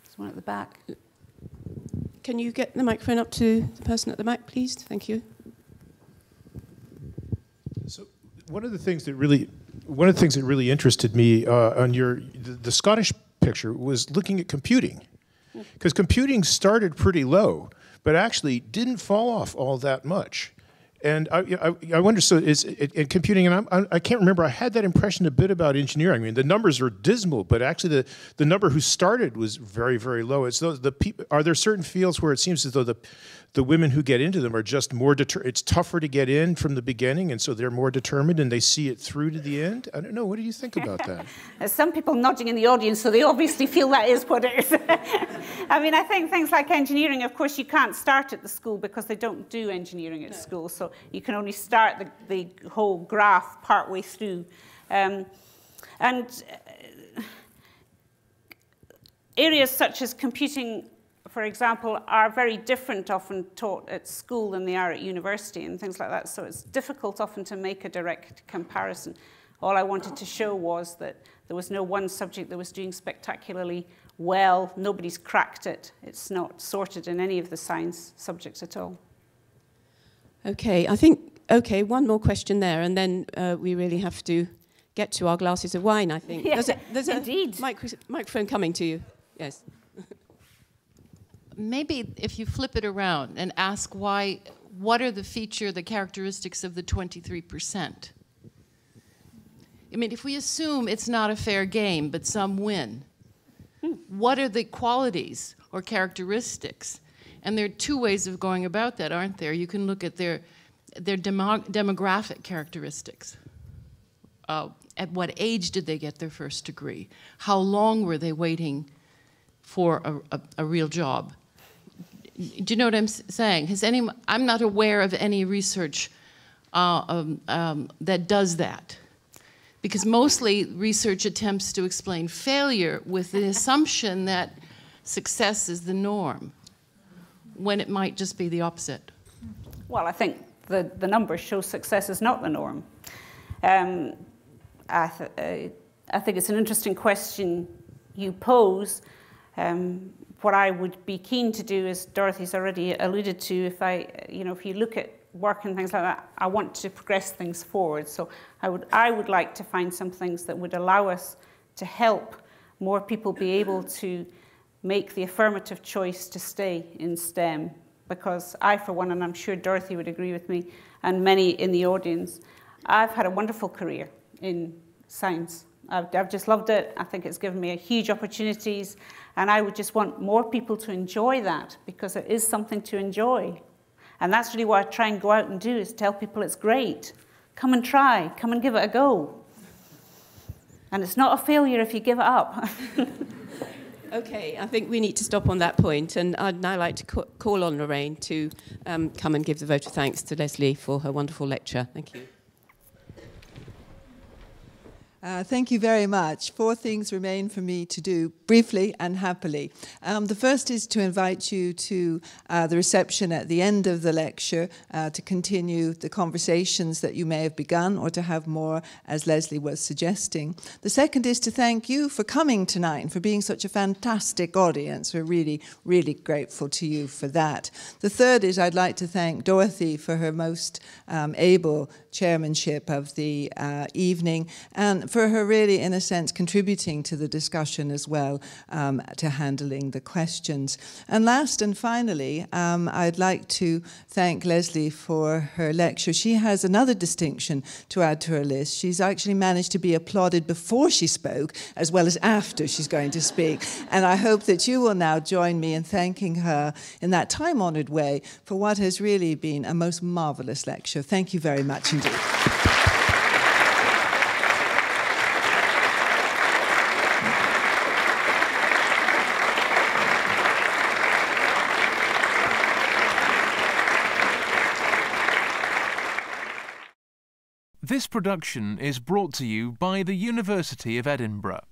There's one at the back. Can you get the microphone up to the person at the back, please? Thank you. So one of the things that really interested me on the Scottish picture was looking at computing, because computing started pretty low, but actually didn't fall off all that much. And I wonder, so is in computing, and I can't remember, I had that impression a bit about engineering. I mean, the numbers are dismal, but actually the number who started was very, very low. It's are there certain fields where it seems as though the women who get into them are just more it's tougher to get in from the beginning, and so they're more determined and they see it through to the end? I don't know, what do you think about that? There's some people nodding in the audience, so they obviously feel that is what it is. I mean, I think things like engineering, of course, you can't start at the school because they don't do engineering at school, so you can only start the whole graph partway through. Areas such as computing, for example, are very different often taught at school than they are at university and things like that, so it's difficult often to make a direct comparison. All I wanted to show was that there was no one subject that was doing spectacularly well. Nobody's cracked it. It's not sorted in any of the science subjects at all. Okay, I think, one more question there, and then we really have to get to our glasses of wine, I think. Yeah, there's indeed. A microphone coming to you. Yes. Maybe if you flip it around and ask what are the characteristics of the 23%? I mean, if we assume it's not a fair game, but some win, what are the qualities or characteristics? And there are 2 ways of going about that, aren't there? You can look at their demographic characteristics. At what age did they get their first degree? How long were they waiting for a real job? Do you know what I'm saying? I'm not aware of any research that does that. Because mostly research attempts to explain failure with the assumption that success is the norm, when it might just be the opposite. Well, I think the numbers show success is not the norm. I think it's an interesting question you pose. What I would be keen to do, as Dorothy's already alluded to, if you look at work and things like that, I want to progress things forward. So I would like to find some things that would allow us to help more people be able to make the affirmative choice to stay in STEM. Because I, for one, and I'm sure Dorothy would agree with me, and many in the audience, I've had a wonderful career in science. I've just loved it. I think it's given me huge opportunities, and I would just want more people to enjoy that, because it is something to enjoy. And that's really what I try and go out and do, is tell people it's great. Come and try, come and give it a go. And it's not a failure if you give it up. Okay, I think we need to stop on that point, and I'd now like to call on Lorraine to come and give the vote of thanks to Lesley for her wonderful lecture. Thank you. Thank you very much. 4 things remain for me to do, briefly and happily. The first is to invite you to the reception at the end of the lecture to continue the conversations that you may have begun, or to have more, as Lesley was suggesting. The second is to thank you for coming tonight and for being such a fantastic audience. We're really, really grateful to you for that. The third is I'd like to thank Dorothy for her most able chairmanship of the evening, and for her really, in a sense, contributing to the discussion as well, to handling the questions. And last and finally, I'd like to thank Lesley for her lecture. She has another distinction to add to her list. She's actually managed to be applauded before she spoke, as well as after she's going to speak. And I hope that you will now join me in thanking her in that time-honoured way for what has really been a most marvellous lecture. Thank you very much indeed. This production is brought to you by the University of Edinburgh.